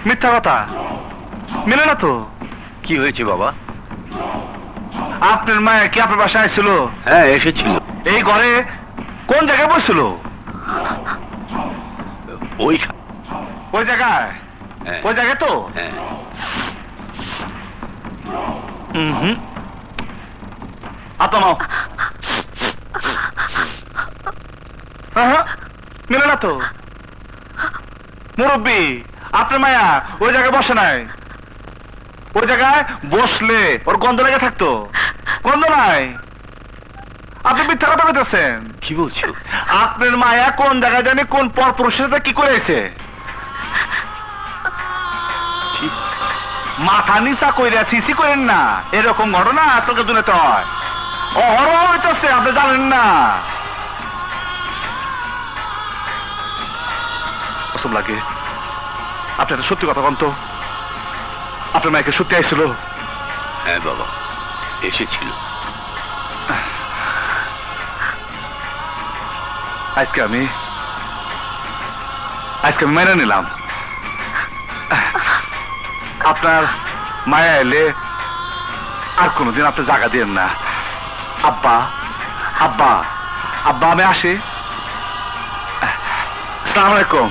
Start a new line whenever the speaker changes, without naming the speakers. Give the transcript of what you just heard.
মিথ্যা কথা মেলে না তো।
কি হয়েছে বাবা?
আপনার মায়ের কি আপনার বাসায় ছিল?
হ্যাঁ এসেছিল।
এই ঘরে কোন জায়গায় বসছিল?
ওই
ওই জায়গায়?
হ্যাঁ।
ওই জায়গায় তো?
হ্যাঁ।
আপনার মাও মেলে না তো। মুরব্বী আপনার মায়া ওই জায়গায় বসে নাই। ওই জায়গায় বসলে ওর গন্ধ লেগে থাকতো। গন্ধ নাই। আপনি মিথ্যা কথা বলতেছেন।
কি বলছো?
আপনার মায়া কোন জায়গায় জানি কোন পরপুরুষের সাথে কি করেছে? মাথা নিচা কইরা সিসি করেন না। এরকম ঘটনা আজকালকে দুনিয়াতে হয়। অহরহ হইতেছে, আপনি জানেন না। কসম লাগে আপনি একটা সত্যি কথা বলতো। আপনার মাকে সত্যি আইছিল?
হ্যাঁ বাবা এসেছিল।
আজকে আমি মেনে নিলাম আপনার মায়া এলে আর কোনোদিন আপনি জায়গা দিয়েন না। আব্বা আব্বা আব্বা আমি আসি। আসসালামু আলাইকুম।